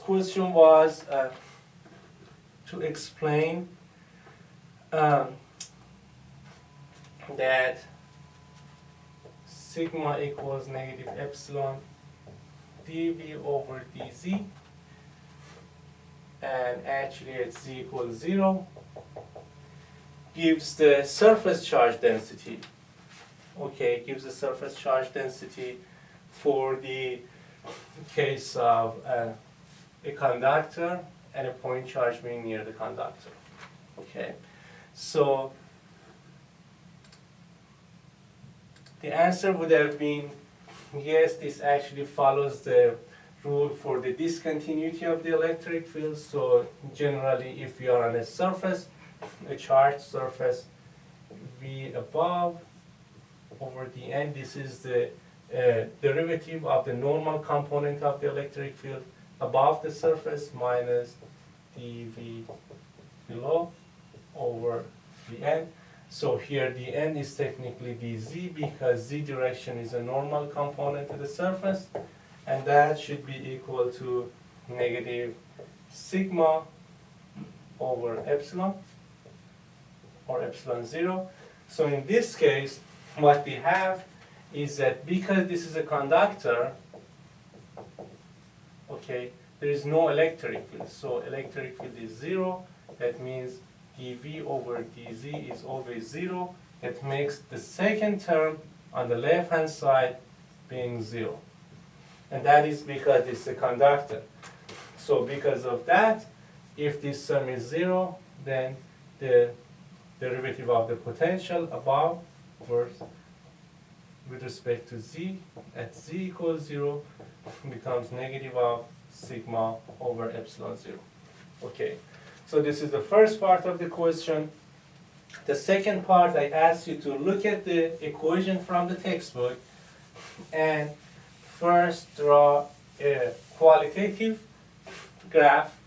Question was to explain that sigma equals negative epsilon dv over dz, and actually at z equals 0 gives the surface charge density. Okay, gives the surface charge density for the case of a conductor and a point charge being near the conductor. Okay, so the answer would have been yes, this actually follows the rule for the discontinuity of the electric field. So generally, if you are on a surface, a charged surface, V above over dn, this is the derivative of the normal component of the electric field above the surface minus dv below over dn. So here dn is technically dz because z direction is a normal component to the surface, and that should be equal to negative sigma over epsilon or epsilon 0. So in this case, what we have is that because this is a conductor, okay, there is no electric field. So electric field is 0. That means dv over dz is always 0. That makes the second term on the left hand side being 0. And that is because it's a conductor. So because of that, if this term is 0, then the derivative of the potential above with respect to z at z equals 0 becomes negative of sigma over epsilon 0. Okay, so this is the first part of the question. The second part, I asked you to look at the equation from the textbook and first draw a qualitative graph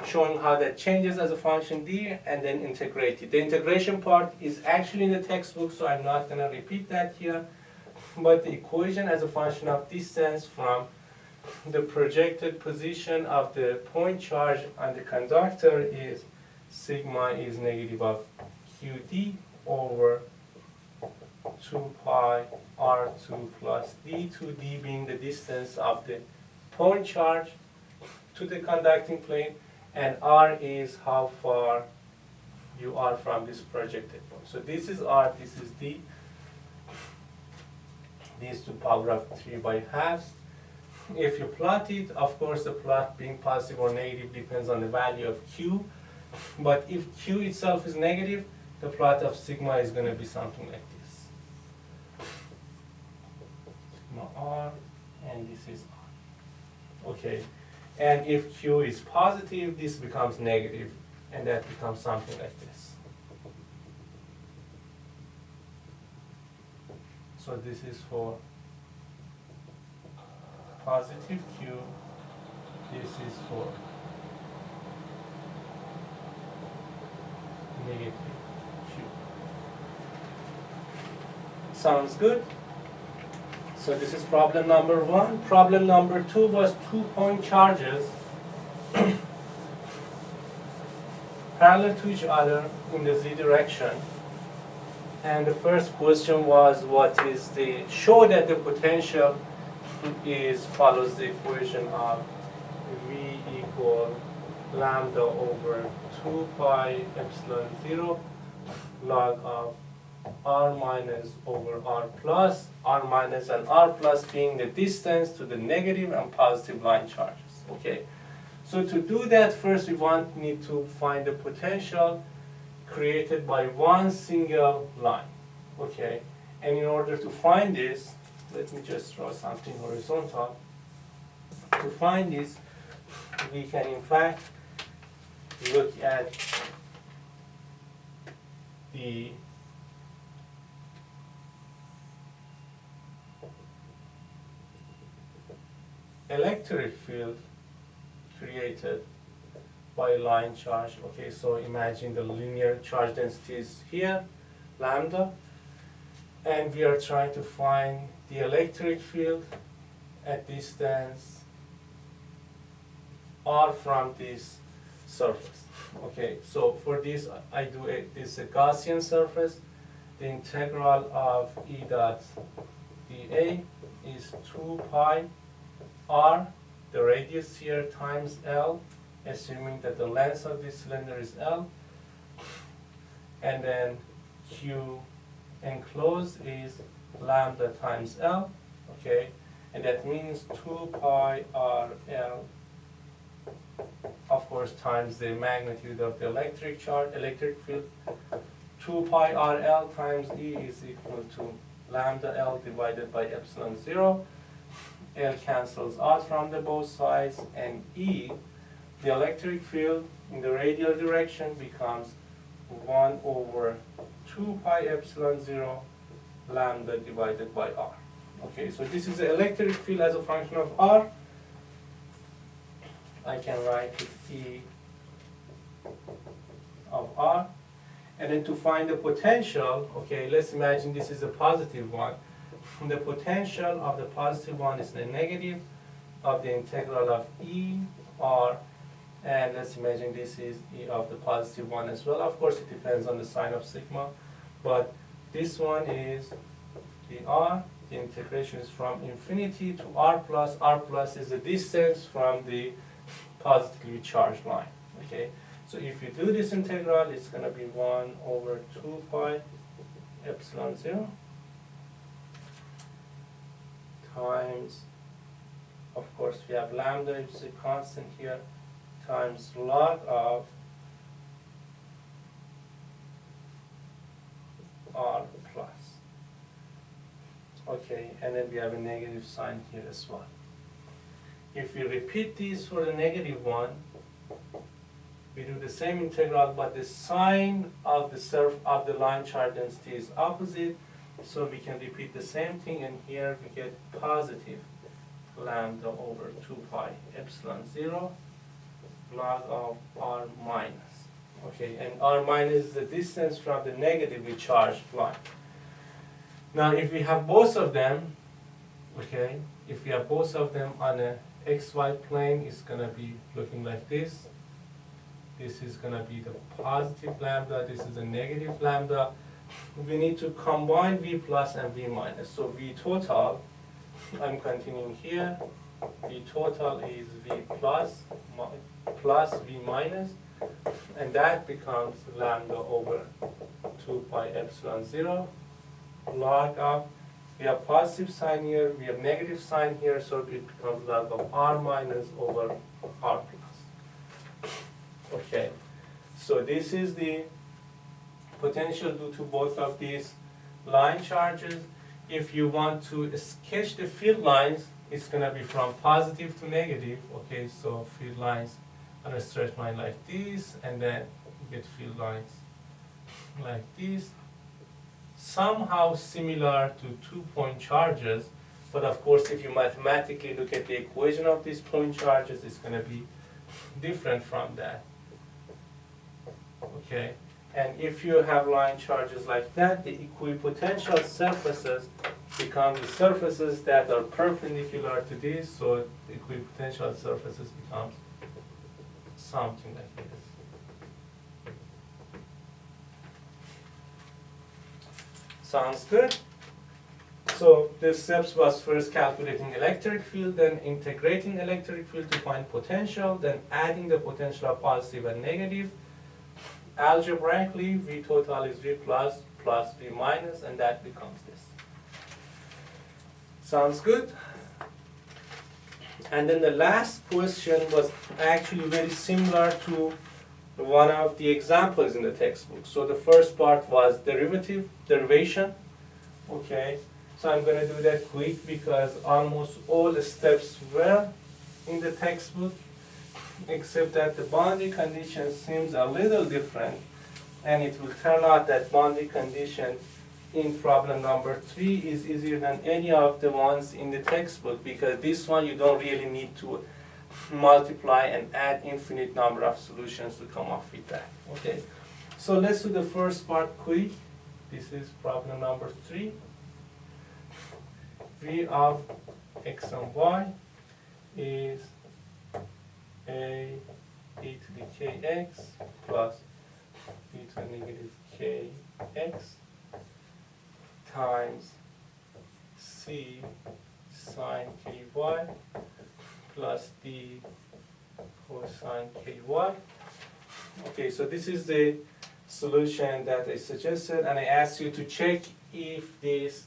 showing how that changes as a function d, and then integrate it. The integration part is actually in the textbook, so I'm not going to repeat that here. But the equation as a function of distance from the projected position of the point charge on the conductor is sigma is negative of qd over 2 pi r2 plus d2, d being the distance of the point charge to the conducting plane, and r is how far you are from this projected point. So this is r, this is d. These to power of 3 by halves. If you plot it, of course the plot being positive or negative depends on the value of q. But if q itself is negative, the plot of sigma is going to be something like this. Sigma r, and this is r. Okay. And if q is positive, this becomes negative, and that becomes something like this. So this is for positive q, this is for negative q. Sounds good? So this is problem number 1. Problem number 2 was 2 point charges parallel to each other in the z direction. And the first question was, what is the, show that the potential is, follows the equation of V equal lambda over 2 pi epsilon 0 log of r minus over r plus, r minus and r plus being the distance to the negative and positive line charges. Okay, so to do that, first we need to find the potential created by one single line. Okay, and in order to find this, let me just draw something horizontal. To find this, we can in fact look at the electric field created by line charge. Okay, so imagine the linear charge density is here, lambda, and we are trying to find the electric field at distance R from this surface. Okay, so for this I do this a Gaussian surface. The integral of E dot dA is 2 pi R, the radius here, times L, assuming that the length of this cylinder is L, and then Q enclosed is lambda times L, okay, and that means 2 pi R L, of course, times the magnitude of the electric field. 2 pi R L times E is equal to lambda L divided by epsilon 0. L cancels out from the both sides, and E, the electric field in the radial direction, becomes 1 over 2 pi epsilon 0 lambda divided by R. Okay, so this is the electric field as a function of R. I can write it E of R. And then to find the potential, okay, let's imagine this is a positive one. The potential of the positive one is the negative of the integral of E R, and let's imagine this is E of the positive one as well. Of course, it depends on the sign of sigma, but this one is the R. The integration is from infinity to R plus. R plus is the distance from the positively charged line. Okay, so if you do this integral, it's going to be 1 over 2 pi epsilon 0 times, of course we have lambda, it's a constant here, times log of R plus. Okay, and then we have a negative sign here as well. If we repeat this for the negative one, we do the same integral, but the sign of the line charge density is opposite, so we can repeat the same thing, and here we get positive lambda over 2 pi epsilon 0 log of R minus. Okay, and R minus is the distance from the negatively charged line. Now if we have both of them, okay, if we have both of them on a xy plane, it's going to be looking like this. This is going to be the positive lambda, this is a negative lambda. We need to combine V plus and V minus. So V total, I'm continuing here, V total is V plus plus V minus, and that becomes lambda over 2 pi epsilon 0 log of, we have positive sign here, we have negative sign here, so it becomes log of R minus over R plus. Okay, so this is the potential due to both of these line charges. If you want to sketch the field lines, it's going to be from positive to negative. Okay, so field lines on a straight line like this, and then you get field lines like this. Somehow similar to 2-point charges, but of course if you mathematically look at the equation of these point charges, it's going to be different from that. Okay, and if you have line charges like that, the equipotential surfaces become the surfaces that are perpendicular to this, so the equipotential surfaces becomes something like this. Sounds good? So the steps was first calculating electric field, then integrating electric field to find potential, then adding the potential of positive and negative. Algebraically, V total is V plus plus V minus, and that becomes this. Sounds good? And then the last question was actually very similar to one of the examples in the textbook. So the first part was derivation. Okay, so I'm going to do that quick because almost all the steps were in the textbook, except that the boundary condition seems a little different, and it will turn out that boundary condition in problem number 3 is easier than any of the ones in the textbook, because this one you don't really need to multiply and add infinite number of solutions to come up with that. Okay, so let's do the first part quick. This is problem number 3. V of x and y is a e to the kx plus e to the negative kx times c sine ky plus d cosine ky. Okay, so this is the solution that I suggested, and I asked you to check if this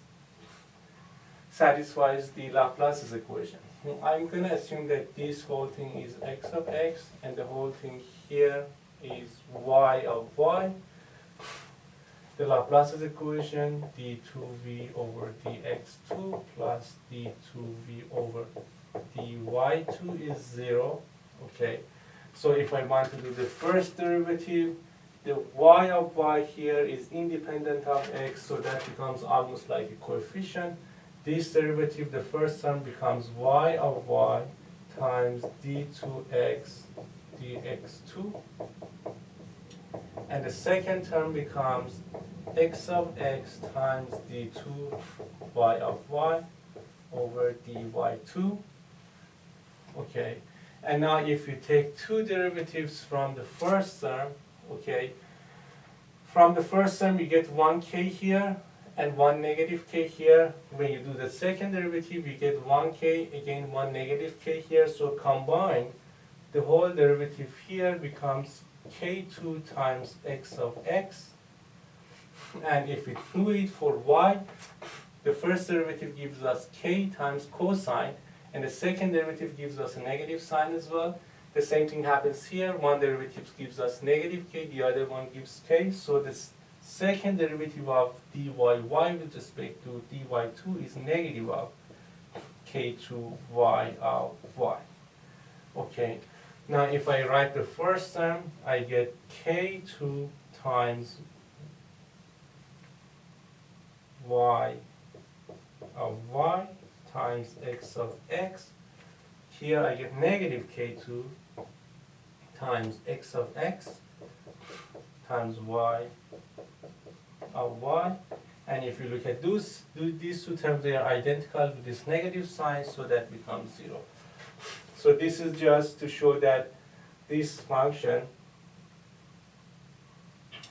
satisfies the Laplace's equation. I'm going to assume that this whole thing is x of x, and the whole thing here is y of y. The Laplace's equation, d2v over dx2 plus d2v over dy2 is 0. Okay, so if I want to do the first derivative, the y of y here is independent of x, so that becomes almost like a coefficient. This derivative, the first term, becomes y of y times d2x dx2. And the second term becomes x of x times d2y of y over dy2. Okay, and now if you take two derivatives from the first term, okay, from the first term you get 1k here and 1 negative k here. When you do the second derivative, you get 1k, again 1 negative k here. So combined, the whole derivative here becomes k2 times x of x. And if we do it for y, the first derivative gives us k times cosine, and the second derivative gives us a negative sign as well. The same thing happens here. One derivative gives us negative k, the other one gives k. So this second derivative of dyy with respect to dy2 is negative of k2y of y. Okay, now if I write the first term, I get k2 times y of y times x of x. Here I get negative k2 times x of x times y of y. And if you look at these two terms, they are identical with this negative sign, so that becomes 0. So this is just to show that this function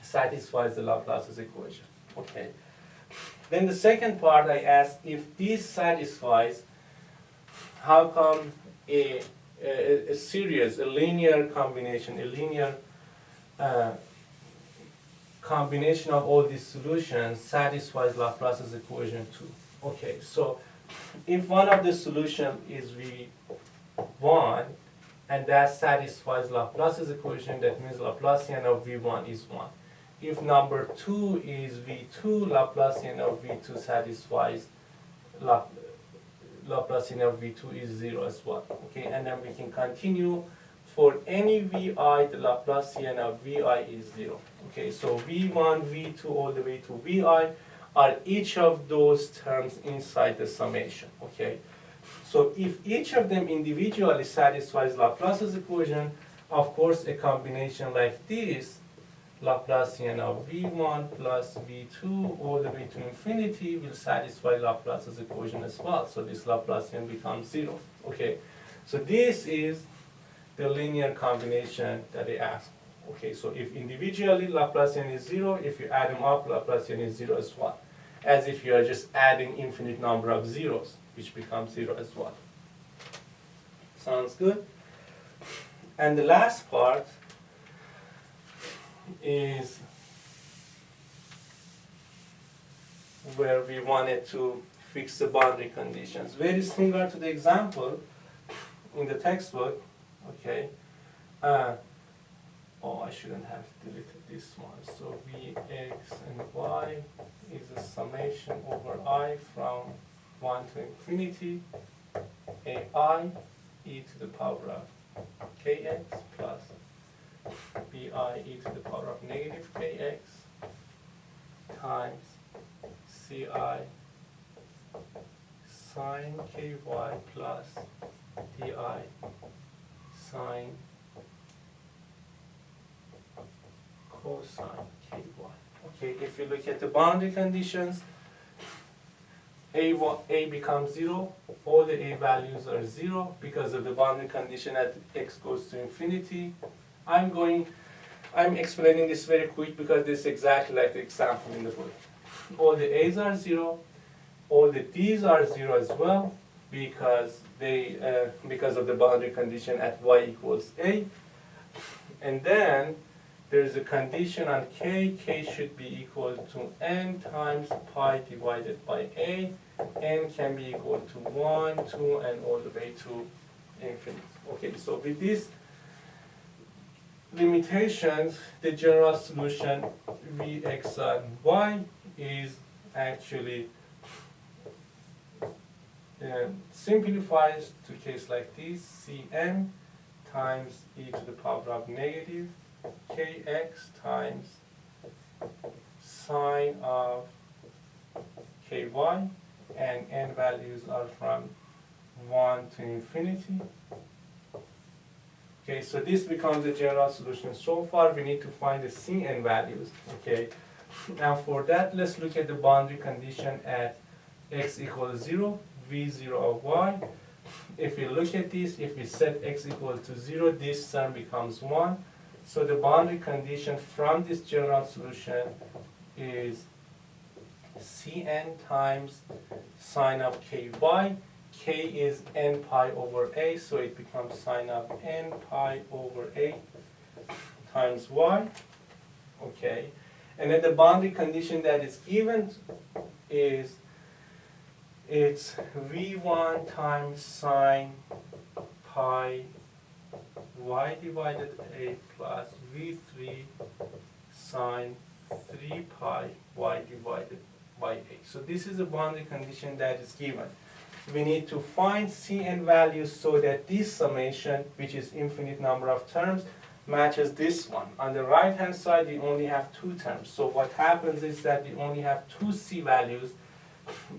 satisfies the Laplace's equation. Okay. Then the second part, I asked if this satisfies, how come a series, a linear combination, a linear combination of all these solutions satisfies Laplace's equation too. Okay, so if one of the solutions is V1 and that satisfies Laplace's equation, that means Laplacian of V1 is 1. If number 2 is V2, Laplacian of V2 satisfies Laplacian of V2 is 0 as well. Okay, and then we can continue. For any VI, the Laplacian of VI is 0. Okay, so V1, V2, all the way to VI are each of those terms inside the summation. Okay, so if each of them individually satisfies Laplace's equation, of course a combination like this, Laplacian of V1 plus V2 all the way to infinity, will satisfy Laplace's equation as well. So this Laplacian becomes 0. Okay, so this is the linear combination that they ask. Okay, so if individually Laplacian is 0, if you add them up, Laplacian is 0 as well. As if you are just adding infinite number of zeros, which becomes 0 as well. Sounds good? And the last part is where we wanted to fix the boundary conditions. Very similar to the example in the textbook. Okay. Oh, I shouldn't have deleted this one. So Vx and y is a summation over I from 1 to infinity, ai e to the power of kx plus bi e to the power of negative kx times ci sine ky plus di sine cosine ky. Okay, if you look at the boundary conditions, a becomes 0, all the a values are 0 because of the boundary condition at x goes to infinity. I'm explaining this very quick because this is exactly like the example in the book. All the A's are 0, all the D's are 0 as well because because of the boundary condition at y equals A. And then there's a condition on k should be equal to n times pi divided by A. N can be equal to 1, 2, and all the way to infinite. Okay, so with these limitations, the general solution Vx on y is actually simplifies to a case like this, Cn times e to the power of negative kx times sine of ky, and n values are from 1 to infinity. Okay, so this becomes the general solution. So far, we need to find the Cn values. Okay, now for that, let's look at the boundary condition at x equals 0, v0 of y. If we look at this, if we set x equal to 0, this term becomes 1. So the boundary condition from this general solution is Cn times sine of ky. K is n pi over a, so it becomes sine of n pi over a times y. Okay, and then the boundary condition that is given is it's v1 times sine pi y divided a plus v3 sine 3 pi y divided by a. So this is a boundary condition that is given. We need to find Cn values so that this summation, which is infinite number of terms, matches this one. On the right hand side, we only have 2 terms. So what happens is that we only have 2 C values,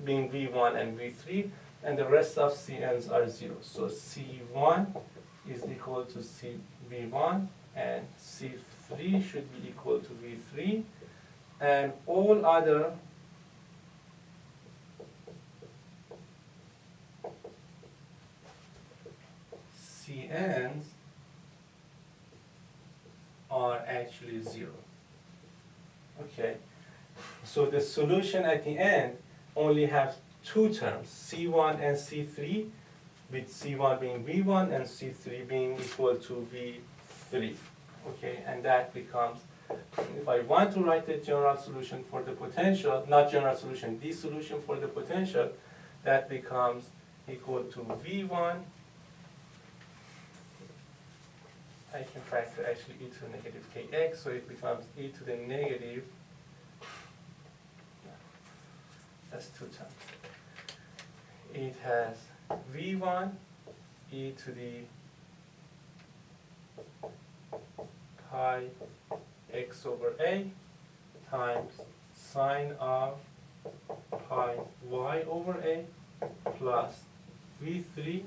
being V1 and V3, and the rest of Cn's are 0. So C1 is equal to CV1, and C3 should be equal to V3, and all other Cn's are actually 0. Okay, so the solution at the end only has 2 terms, C1 and C3, with C1 being V1 and C3 being equal to V3. Okay, and that becomes, if I want to write the general solution for the potential, not general solution, the solution for the potential, that becomes equal to V1. I can factor actually e to the negative kx, so it becomes e to the negative, that's 2 terms. It has v1 e to the pi x over a times sine of pi y over a plus v3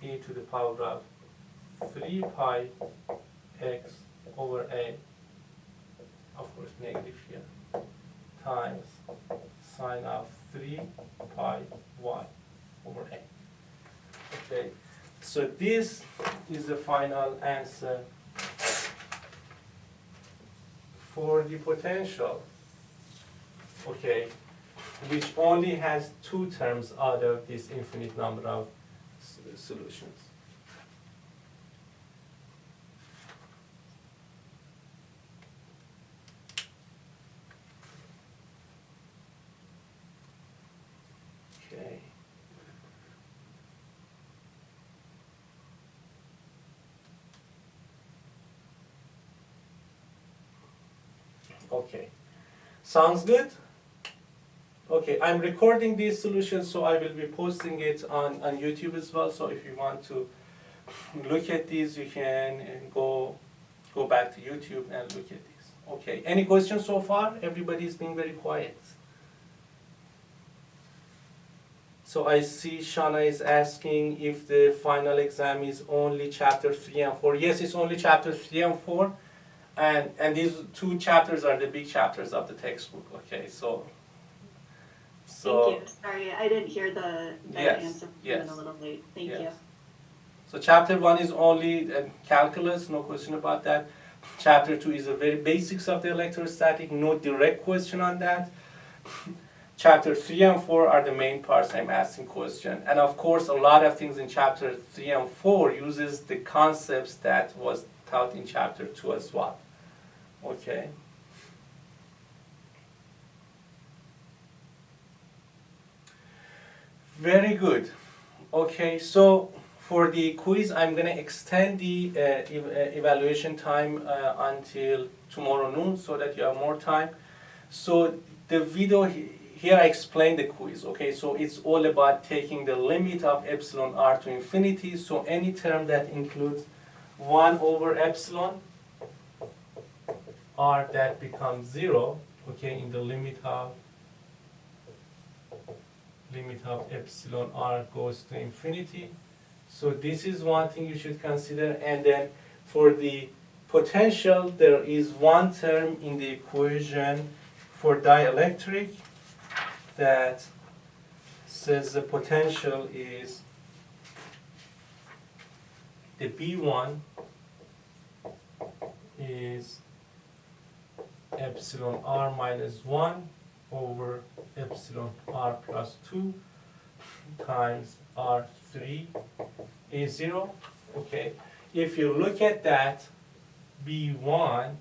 e to the power of 3 pi x over a, of course negative here, times sine of 3 pi y over a. Okay, so this is the final answer for the potential, okay, which only has 2 terms out of this infinite number of solutions. Okay. Okay. Sounds good? Okay, I'm recording these solutions, so I will be posting it on YouTube as well. So if you want to look at these, you can go back to YouTube and look at these. Okay, any questions so far? Everybody's being very quiet. So I see Shana is asking if the final exam is only chapter 3 and 4. Yes, it's only chapter 3 and 4. And these 2 chapters are the big chapters of the textbook. Okay, so Thank you. Sorry, I didn't hear the yes, answer. yes, a little late. Thank yes. you. So chapter 1 is only calculus, no question about that. Chapter 2 is the very basics of the electrostatic, no direct question on that. Chapter 3 and 4 are the main parts I'm asking question. And of course, a lot of things in chapter 3 and 4 uses the concepts that was taught in chapter 2 as well. Okay. Very good. Okay, so for the quiz, I'm going to extend the evaluation time until tomorrow noon so that you have more time. So the video here I explain the quiz. Okay, so it's all about taking the limit of epsilon r to infinity. So any term that includes 1 over epsilon r, that becomes 0. Okay, in the limit of epsilon r goes to infinity. So this is one thing you should consider. And then for the potential, there is one term in the equation for dielectric that says the potential is the B1 is epsilon r minus 1 over epsilon r plus 2 times r3 is 0. Okay, if you look at that, B1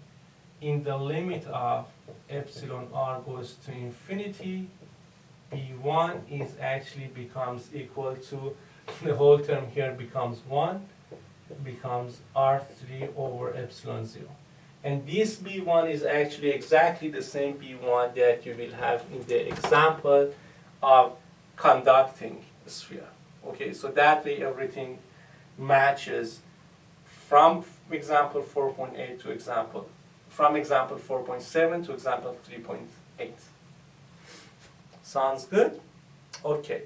in the limit of epsilon r goes to infinity, B1 is actually becomes equal to, the whole term here becomes 1, becomes r3 over epsilon 0. And this B1 is actually exactly the same B1 that you will have in the example of conducting sphere. Okay, so that way everything matches from example 4.8 to example, from example 4.7 to example 3.8. Sounds good? Okay.